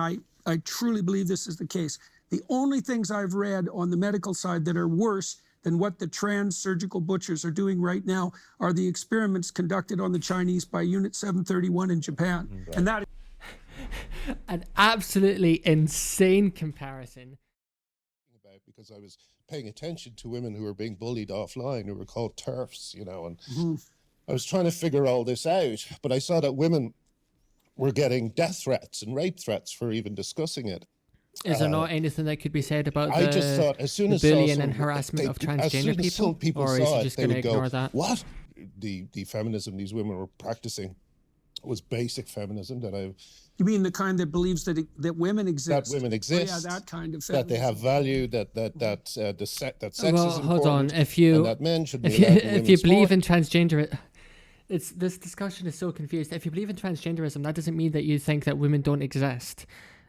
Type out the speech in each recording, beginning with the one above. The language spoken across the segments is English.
I truly believe this is the case. The only things I've read on the medical side that are worse than what the trans surgical butchers are doing right now are the experiments conducted on the Chinese by Unit 731 in Japan. Right. And that an absolutely insane comparison. Because I was paying attention to women who were being bullied offline, who were called TERFs, you know, and I was trying to figure all this out, but I saw that women were getting death threats and rape threats for even discussing it. Is there not anything that could be said about I just thought, as soon as bullying and harassment of transgender people? Or is he just going to ignore that? What? The feminism these women were practicing was basic feminism that I... You mean the kind that believes that women exist? That women exist. Oh, yeah, that kind of feminism. That they have value, that sex is important. Hold on. If you believe in transgender... This discussion is so confused. If you believe in transgenderism, that doesn't mean that you think that women don't exist.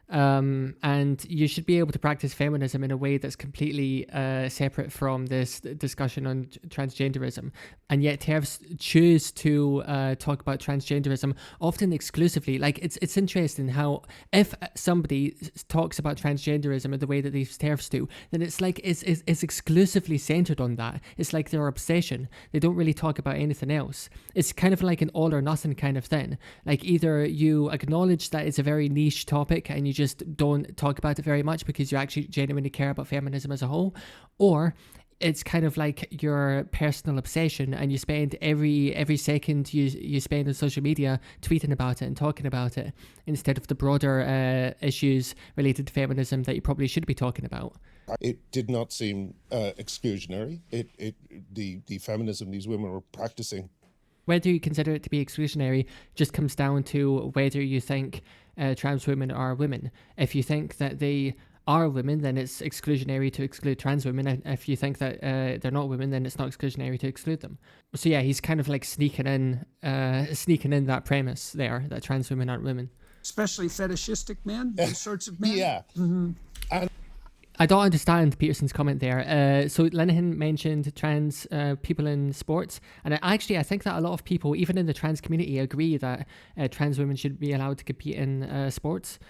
And you should be able to practice feminism in a way that's completely separate from this discussion on transgenderism. And yet TERFs choose to talk about transgenderism often exclusively. Like, it's interesting how if somebody talks about transgenderism in the way that these TERFs do, then it's like it's exclusively centered on that. It's like their obsession. They don't really talk about anything else. It's kind of like an all or nothing kind of thing. Like, either you acknowledge that it's a very niche topic and you just don't talk about it very much because you actually genuinely care about feminism as a whole, or it's kind of like your personal obsession and you spend every second you spend on social media tweeting about it and talking about it instead of the broader issues related to feminism that you probably should be talking about. It did not seem exclusionary. The feminism these women were practicing, whether you consider it to be exclusionary, just comes down to whether you think trans women are women. If you think that they are women, then it's exclusionary to exclude trans women. And if you think that they're not women, then it's not exclusionary to exclude them. So yeah, he's kind of like sneaking in that premise there, that trans women aren't women. Especially fetishistic men, those sorts of men. Yeah. Mm-hmm. I don't understand Peterson's comment there. So Linehan mentioned trans people in sports, and I think that a lot of people, even in the trans community, agree that trans women should be allowed to compete in sports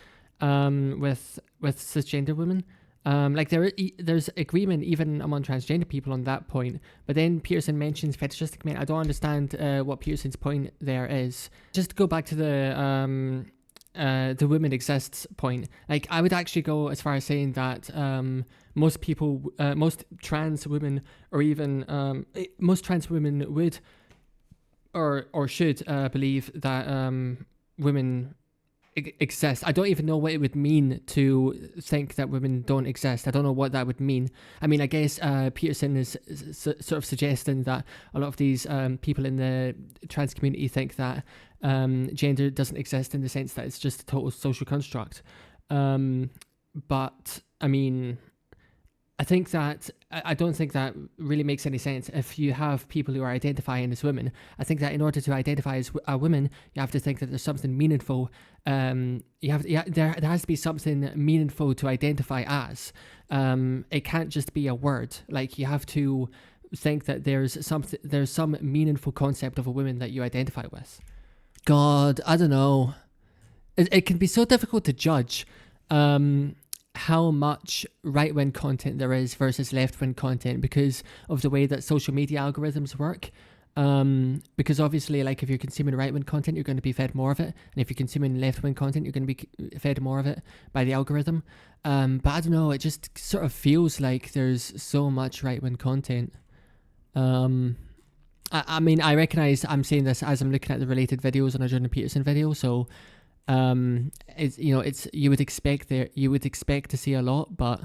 with cisgender women. Like there's agreement even among transgender people on that point. But then Peterson mentions fetishistic men. I don't understand what Peterson's point there is. Just to go back to the women exists point, like I would actually go as far as saying that most trans women, or even most trans women would or should believe that women exist. I don't even know what it would mean to think that women don't exist. I don't know what that would mean. I mean, I guess Peterson is sort of suggesting that a lot of these people in the trans community think that gender doesn't exist in the sense that it's just a total social construct. But I mean, I don't think that really makes any sense. If you have people who are identifying as women, I think that in order to identify as a woman, you have to think that there's something meaningful. There has to be something meaningful to identify as. It can't just be a word. Like, you have to think that there's some meaningful concept of a woman that you identify with. God, I don't know. It can be so difficult to judge how much right-wing content there is versus left-wing content because of the way that social media algorithms work. Because obviously, like, if you're consuming right-wing content, you're going to be fed more of it, and if you're consuming left-wing content, you're going to be fed more of it by the algorithm. But I don't know, it just sort of feels like there's so much right-wing content. I mean, I recognize I'm saying this as I'm looking at the related videos on a Jordan Peterson video, so you would expect to see a lot, but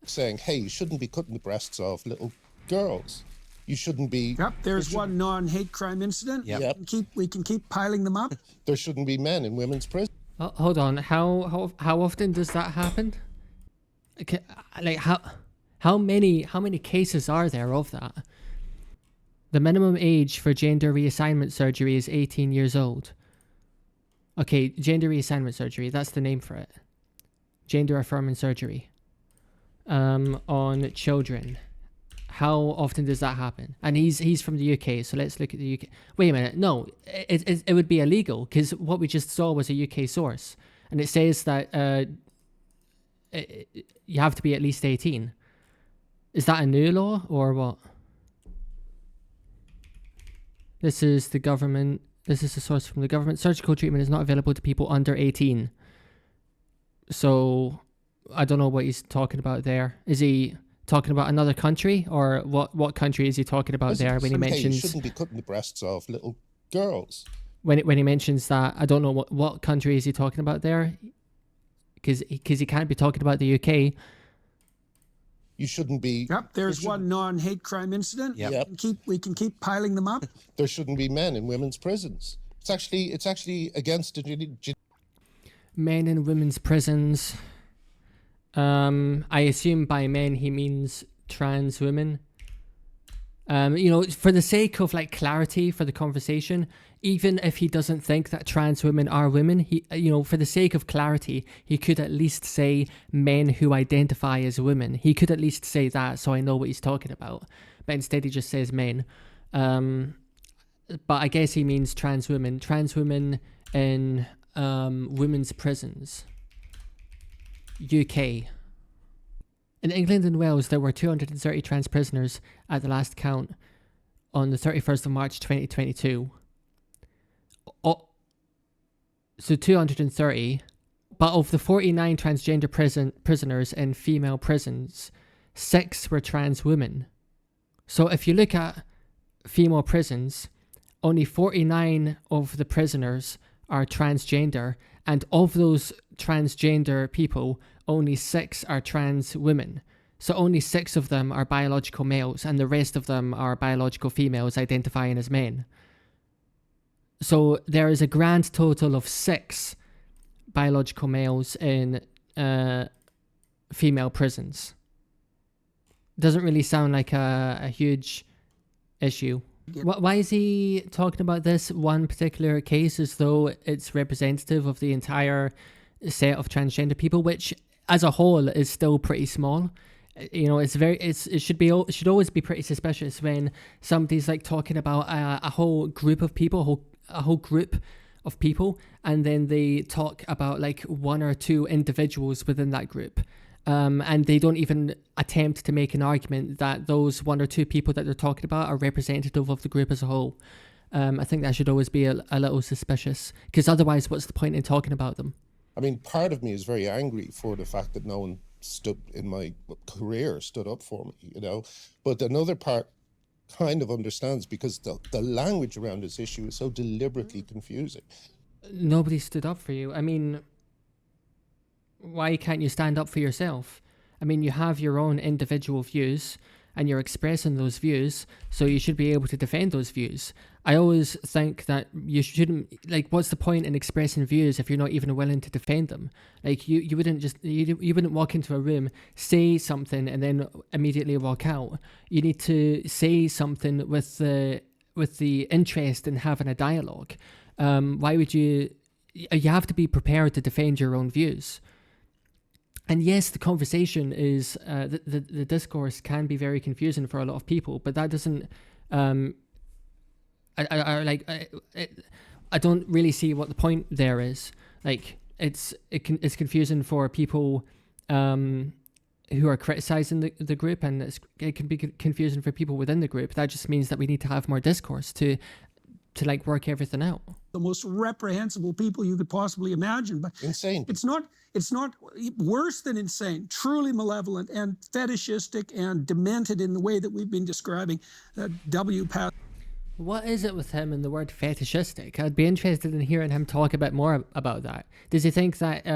saying, hey, you shouldn't be cutting the breasts off little girls. You shouldn't be. Yep, there's one non-hate crime incident. Yep. We can keep piling them up. There shouldn't be men in women's prisons. Hold on, how often does that happen? Okay, like how many cases are there of that? The minimum age for gender reassignment surgery is 18 years old. Okay, gender reassignment surgery, that's the name for it. Gender affirming surgery on children. How often does that happen? And he's from the UK, so let's look at the UK. Wait a minute, no, it would be illegal because what we just saw was a UK source. and it says that you have to be at least 18. Is that a new law or what? This is the government. This is the source from the government. Surgical treatment is not available to people under 18. So I don't know what he's talking about there. Is he talking about another country, or what country is he talking about there when he mentions... You shouldn't be cutting the breasts off little girls. When he mentions that, I don't know what country is he talking about there, because he can't be talking about the UK. You shouldn't be... Yep, there's one non-hate crime incident. Yep. We can keep piling them up. There shouldn't be men in women's prisons. It's actually against the... Men in women's prisons. I assume by men he means trans women. For the sake of like clarity for the conversation, even if he doesn't think that trans women are women, he, for the sake of clarity, he could at least say men who identify as women. He could at least say that, so I know what he's talking about. But instead he just says men. But I guess he means trans women. Trans women in women's prisons. UK. In England and Wales, there were 230 trans prisoners at the last count on the 31st of March 2022. So 230. But of the 49 transgender prisoners in female prisons, 6 were trans women. So if you look at female prisons, only 49 of the prisoners are transgender, and of those transgender people, only 6 are trans women. So only 6 of them are biological males, and the rest of them are biological females identifying as men. So there is a grand total of 6 biological males in female prisons. Doesn't really sound like a huge issue. Why is he talking about this one particular case as though it's representative of the entire set of transgender people, which as a whole is still pretty small? It should always be pretty suspicious when somebody's like talking about a whole group of people, a whole group of people, and then they talk about like 1 or 2 individuals within that group. And they don't even attempt to make an argument that those 1 or 2 people that they're talking about are representative of the group as a whole. I think that should always be a little suspicious, because otherwise what's the point in talking about them? I mean, part of me is very angry for the fact that no one in my career stood up for me, but another part kind of understands, because the language around this issue is so deliberately confusing. Nobody stood up for you. I mean, why can't you stand up for yourself? I mean, you have your own individual views and you're expressing those views, so you should be able to defend those views. I always think that you shouldn't, like, what's the point in expressing views if you're not even willing to defend them? Like, you wouldn't walk into a room, say something, and then immediately walk out. You need to say something with the interest in having a dialogue. Why would you have to be prepared to defend your own views. And yes, the conversation is, the discourse can be very confusing for a lot of people, but that doesn't, I don't really see what the point there is. Like, it's confusing for people who are criticizing the group, and it can be confusing for people within the group. That just means that we need to have more discourse to like work everything out. The most reprehensible people you could possibly imagine, but insane. It's not worse than insane. Truly malevolent and fetishistic and demented in the way that we've been describing. What is it with him and the word fetishistic? I'd be interested in hearing him talk a bit more about that. Does he think that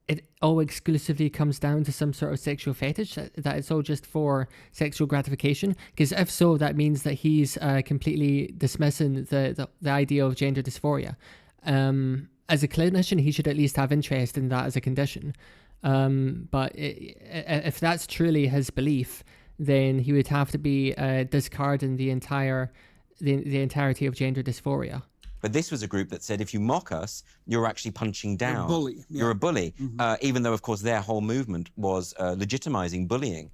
it all exclusively comes down to some sort of sexual fetish, that it's all just for sexual gratification? Because if so, that means that he's completely dismissing the idea of gender dysphoria. As a clinician, he should at least have interest in that as a condition. But if that's truly his belief, then he would have to be discarding the entirety of gender dysphoria. But this was a group that said, if you mock us, you're actually punching down. You're a bully. Yeah. You're a bully. Mm-hmm. Even though, of course, their whole movement was legitimizing bullying.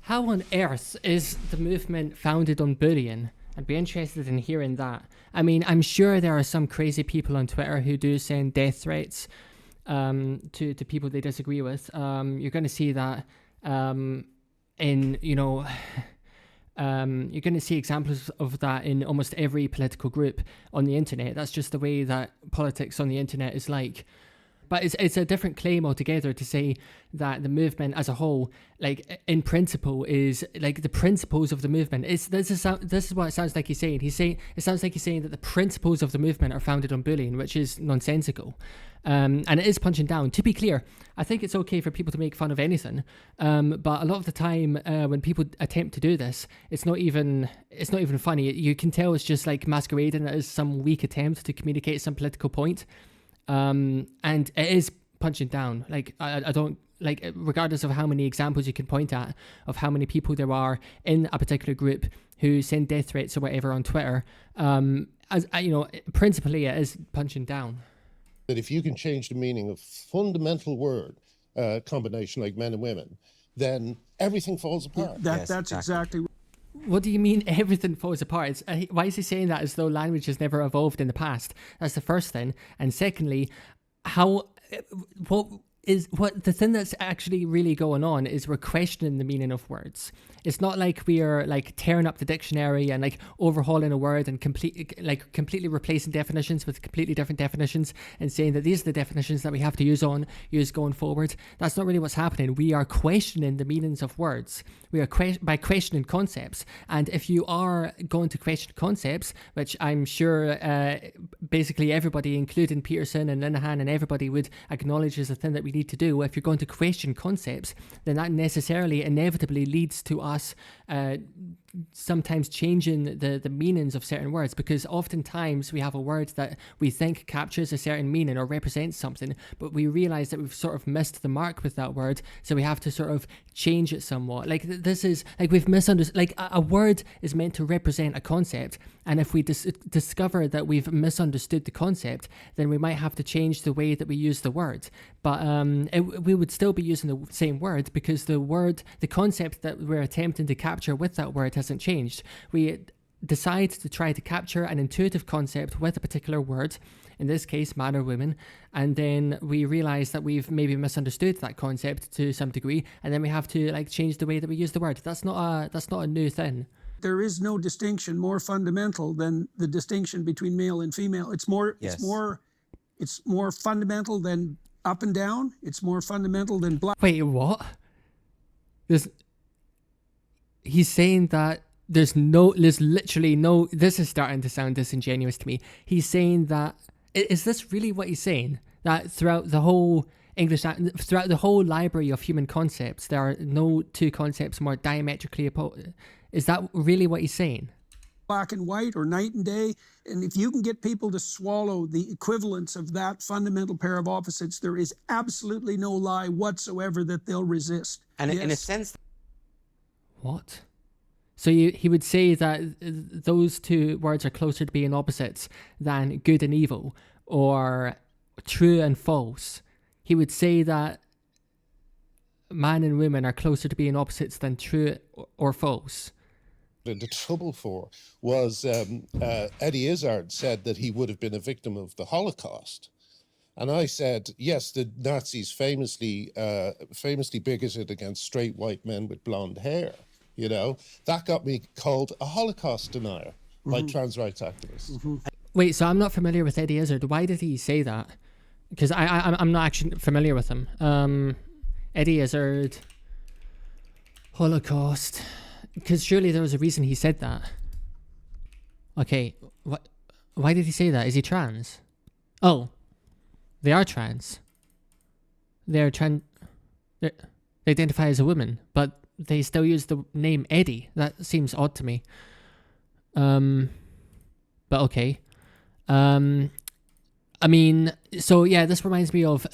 How on earth is the movement founded on bullying? I'd be interested in hearing that. I mean, I'm sure there are some crazy people on Twitter who do send death threats to people they disagree with. You're going to see that in, you know, you're going to see examples of that in almost every political group on the internet. That's just the way that politics on the internet is like. But it's a different claim altogether to say that the movement as a whole, like in principle, is like the principles of the movement. This is what it sounds like he's saying. It sounds like he's saying that the principles of the movement are founded on bullying, which is nonsensical. And it is punching down. To be clear, I think it's okay for people to make fun of anything, but a lot of the time when people attempt to do this, it's not even funny. You can tell it's just like masquerading as some weak attempt to communicate some political point. And it is punching down. Like I don't like, regardless of how many examples you can point at of how many people there are in a particular group who send death threats or whatever on Twitter. As you know, principally it is punching down. That if you can change the meaning of fundamental word combination like men and women, then everything falls apart. That's exactly. What do you mean everything falls apart? Why is he saying that as though language has never evolved in the past? That's the first thing. And secondly, what the thing that's actually really going on is we're questioning the meaning of words. It's not like we are like tearing up the dictionary and like overhauling a word and completely replacing definitions with completely different definitions and saying that these are the definitions that we have to use going forward. That's not really what's happening. We are questioning the meanings of words. We are by questioning concepts. And if you are going to question concepts, which I'm sure basically everybody, including Peterson and Linehan and everybody, would acknowledge is a thing that we need to do. If you're going to question concepts, then that necessarily inevitably leads to us sometimes changing the meanings of certain words, because oftentimes we have a word that we think captures a certain meaning or represents something, but we realize that we've sort of missed the mark with that word, so we have to sort of change it somewhat. Like this is like we've misunderstood. Like a word is meant to represent a concept, and if we discover that we've misunderstood the concept, then we might have to change the way that we use the word. But we would still be using the same word, because the concept that we're attempting to capture with that word hasn't changed. We decide to try to capture an intuitive concept with a particular word, in this case man or woman, and then we realize that we've maybe misunderstood that concept to some degree, and then we have to like change the way that we use the word. That's not a new thing. There is no distinction more fundamental than the distinction between male and female. It's more fundamental than up and down. It's more fundamental than black. Wait, what? He's saying that there's literally no, this is starting to sound disingenuous to me. He's saying that, is this really what he's saying? That throughout the whole throughout the whole library of human concepts, there are no two concepts more diametrically opposed? Is that really what he's saying? Black and white or night and day. And if you can get people to swallow the equivalence of that fundamental pair of opposites, there is absolutely no lie whatsoever that they'll resist. And in a sense... What? So he would say that those two words are closer to being opposites than good and evil, or true and false. He would say that man and woman are closer to being opposites than true or false. The trouble was Eddie Izzard said that he would have been a victim of the Holocaust. And I said, yes, the Nazis famously bigoted against straight white men with blonde hair. You know, that got me called a Holocaust denier by trans rights activists. Wait, so I'm not familiar with Eddie Izzard. Why did he say that? Because I'm not actually familiar with him. Eddie Izzard, Holocaust. Because surely there was a reason he said that. Okay, why did he say that? Is he trans? Oh, they are trans. They identify as a woman, but they still use the name Eddie. That seems odd to me. But okay. I mean, so yeah, this reminds me of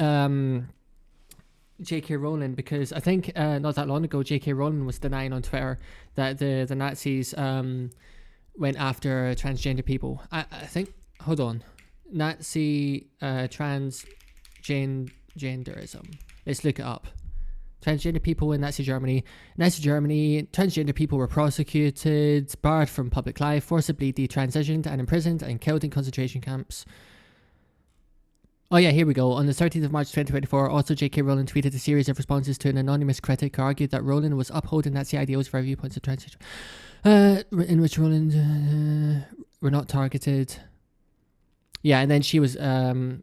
J.K. Rowling, because I think not that long ago, J.K. Rowling was denying on Twitter that the Nazis went after transgender people. I think, hold on, Nazi transgenderism. Let's look it up. Transgender people in Nazi Germany. Nazi Germany, transgender people were prosecuted, barred from public life, forcibly detransitioned and imprisoned and killed in concentration camps. Oh yeah, here we go. On the 13th of March 2024, author J.K. Rowling tweeted a series of responses to an anonymous critic who argued that Rowling was upholding Nazi ideals for viewpoints of translation, in which Rowling were not targeted. Yeah, and then she was, and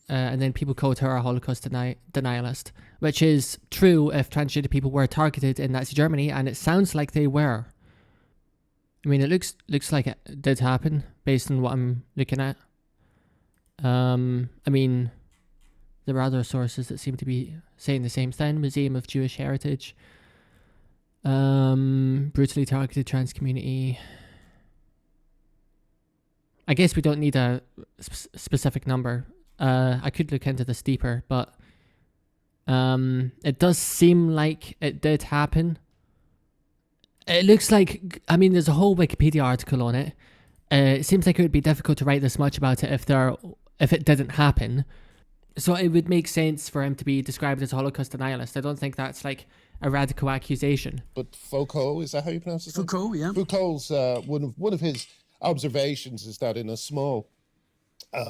then people called her a Holocaust denialist, which is true if transgender people were targeted in Nazi Germany, and it sounds like they were. I mean, it looks like it did happen based on what I'm looking at. I mean, there are other sources that seem to be saying the same thing. Museum of Jewish Heritage. Brutally targeted trans community. I guess we don't need a specific number. I could look into this deeper, but it does seem like it did happen. It looks like, I mean, there's a whole Wikipedia article on it. It seems like it would be difficult to write this much about it if it didn't happen. So it would make sense for him to be described as a Holocaust denialist. I don't think that's like a radical accusation. But Foucault, is that how you pronounce his name? Foucault, yeah. Foucault's one of his observations is that in a small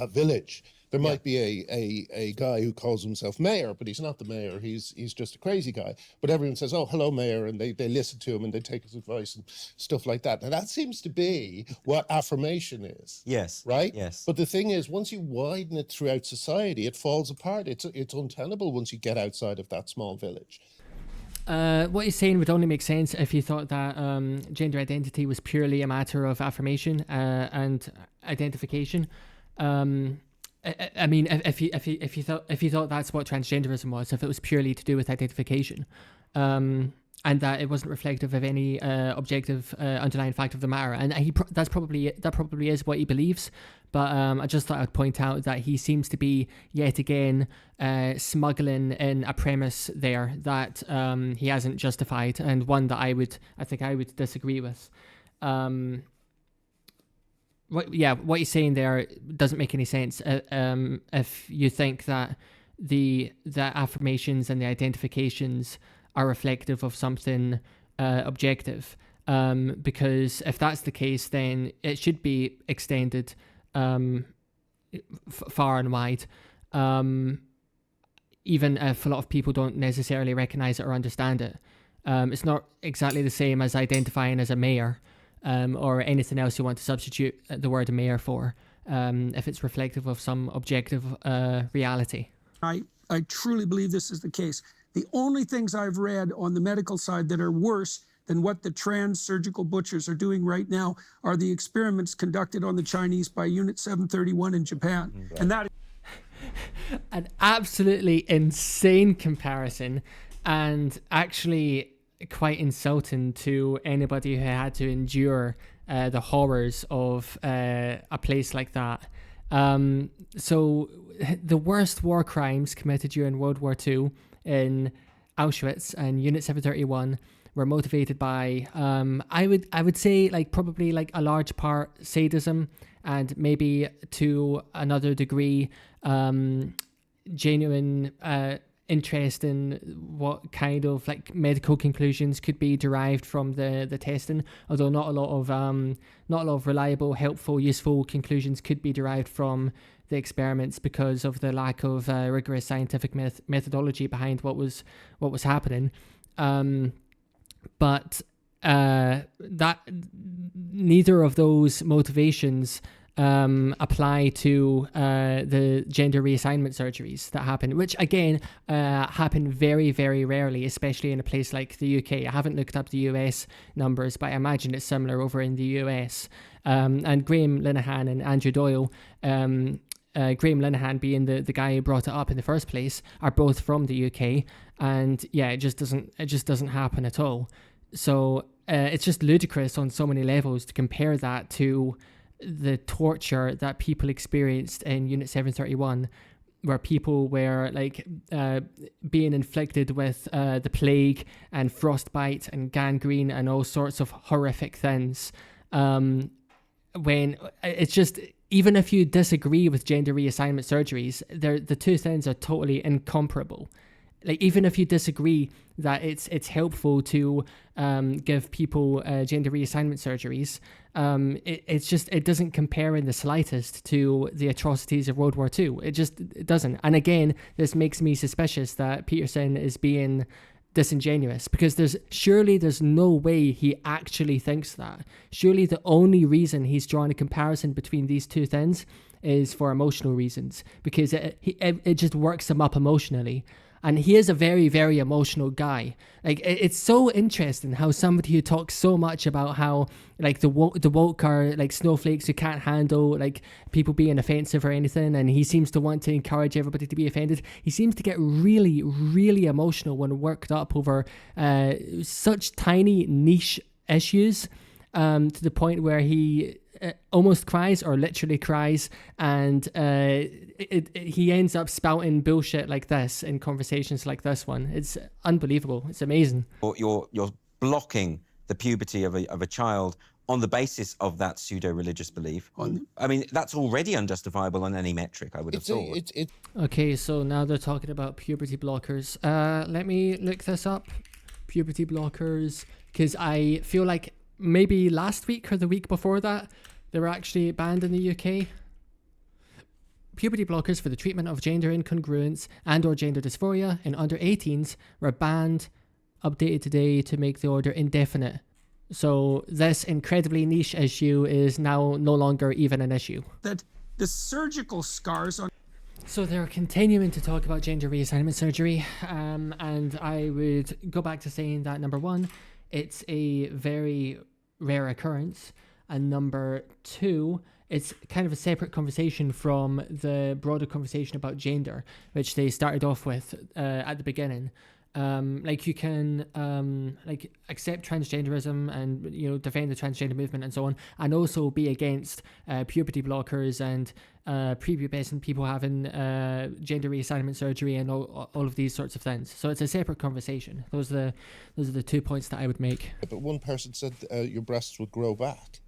village there might be a guy who calls himself mayor, but he's not the mayor. He's just a crazy guy. But everyone says, "Oh, hello, mayor," and they listen to him and they take his advice and stuff like that. And that seems to be what affirmation is. Yes. Right. Yes. But the thing is, once you widen it throughout society, it falls apart. It's untenable once you get outside of that small village. What he's saying would only make sense if you thought that gender identity was purely a matter of affirmation and identification. I mean, if you thought that's what transgenderism was, if it was purely to do with identification, and that it wasn't reflective of any objective underlying fact of the matter, and that probably is what he believes. But I just thought I'd point out that he seems to be yet again smuggling in a premise there that he hasn't justified, and one that I think I would disagree with. What he's saying there doesn't make any sense if you think that the affirmations and the identifications are reflective of something objective, because if that's the case, then it should be extended far and wide, even if a lot of people don't necessarily recognize it or understand it. It's not exactly the same as identifying as a mayor. Or anything else you want to substitute the word mayor for, if it's reflective of some objective reality. I truly believe this is the case. The only things I've read on the medical side that are worse than what the trans surgical butchers are doing right now are the experiments conducted on the Chinese by Unit 731 in Japan. Right. And that an absolutely insane comparison, and actually quite insulting to anybody who had to endure the horrors of a place like that. So the worst war crimes committed during World War II in Auschwitz and Unit 731 were motivated by I would say like probably like a large part sadism, and maybe to another degree genuine interest in what kind of like medical conclusions could be derived from the testing, although not a lot of reliable, helpful, useful conclusions could be derived from the experiments because of the lack of rigorous scientific methodology behind what was happening. But that neither of those motivations apply to the gender reassignment surgeries that happen, which again happen very, very rarely, especially in a place like the UK. I haven't looked up the US numbers, but I imagine it's similar over in the US. And Graham Linehan and Andrew Doyle, Graham Linehan being the guy who brought it up in the first place, are both from the UK, and yeah, it just doesn't happen at all. So it's just ludicrous on so many levels to compare that to the torture that people experienced in Unit 731, where people were like being inflicted with the plague and frostbite and gangrene and all sorts of horrific things. When it's just, even if you disagree with gender reassignment surgeries, the two things are totally incomparable. like, even if you disagree that it's helpful to give people gender reassignment surgeries, it doesn't compare in the slightest to the atrocities of World War II. It doesn't. And again, this makes me suspicious that Peterson is being disingenuous, because there's no way he actually thinks that. Surely the only reason he's drawing a comparison between these two things is for emotional reasons, because it just works him up emotionally. And he is a very, very emotional guy. Like, it's so interesting how somebody who talks so much about how, like, the woke are like snowflakes who can't handle, like, people being offensive or anything, and he seems to want to encourage everybody to be offended. He seems to get really, really emotional when worked up over such tiny niche issues, to the point where he almost cries or literally cries, and he ends up spouting bullshit like this in conversations like this one. It's unbelievable. It's amazing. You're blocking the puberty of a child on the basis of that pseudo-religious belief. I mean, that's already unjustifiable on any metric, I would have thought. Okay, so now they're talking about puberty blockers. Let me look this up. Puberty blockers, because I feel like maybe last week or the week before that, they were actually banned in the UK. Puberty blockers for the treatment of gender incongruence and or gender dysphoria in under 18s were banned, updated today to make the order indefinite. So this incredibly niche issue is now no longer even an issue. That the surgical scars on... So they're continuing to talk about gender reassignment surgery, and I would go back to saying that, number one, it's a very rare occurrence, and number two, it's kind of a separate conversation from the broader conversation about gender, which they started off with at the beginning. Like, you can like accept transgenderism and, you know, defend the transgender movement and so on, and also be against puberty blockers and prepubescent people having gender reassignment surgery and all of these sorts of things. So it's a separate conversation. Those are the 2 points that I would make. But one person said your breasts would grow back.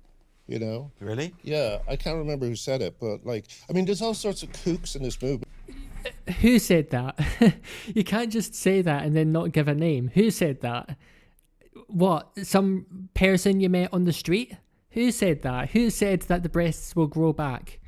You know? Really? Yeah, I can't remember who said it, but, like, I mean, there's all sorts of kooks in this movement. Who said that? You can't just say that and then not give a name. Who said that? What? Some person you met on the street? Who said that? Who said that the breasts will grow back?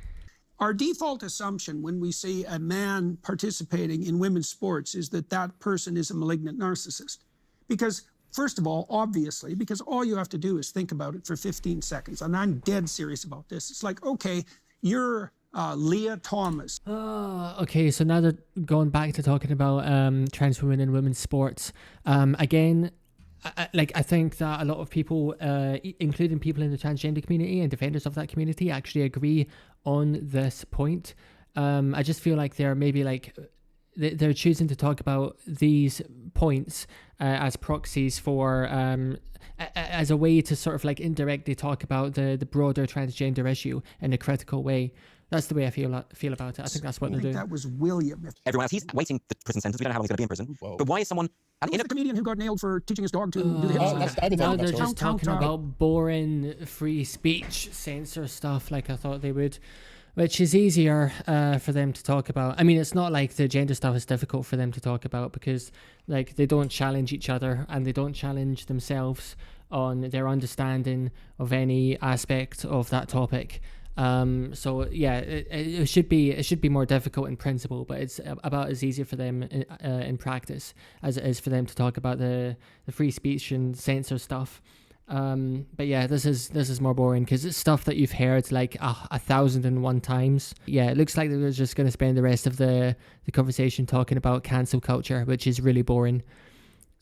Our default assumption when we see a man participating in women's sports is that that person is a malignant narcissist. Because, first of all, obviously, because all you have to do is think about it for 15 seconds. And I'm dead serious about this. It's like, okay, you're Leah Thomas. Okay, so now they're going back to talking about trans women in women's sports. Again, I think that a lot of people, including people in the transgender community and defenders of that community, actually agree on this point. I just feel like they're maybe like they're choosing to talk about these points as proxies for as a way to sort of like indirectly talk about the broader transgender issue in a critical way. That's the way I feel about it. I think that's what they're doing. That was William. Everyone else, he's waiting the prison sentence. We don't know how long he's going to be in prison. Whoa. But why is someone... Who's the comedian who got nailed for teaching his dog to do the hips? Now they're just talking Count. about boring free speech censor stuff like I thought they would, which is easier for them to talk about. I mean, it's not like the gender stuff is difficult for them to talk about, because like they don't challenge each other and they don't challenge themselves on their understanding of any aspect of that topic. So yeah, it should be more difficult in principle, but it's about as easy for them in practice as it is for them to talk about the free speech and censor stuff. But yeah, this is more boring because it's stuff that you've heard like 1,001 times. Yeah, it looks like they're just going to spend the rest of the conversation talking about cancel culture, which is really boring.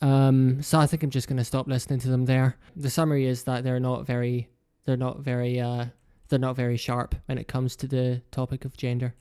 So I think I'm just going to stop listening to them there. The summary is that they're not very sharp when it comes to the topic of gender.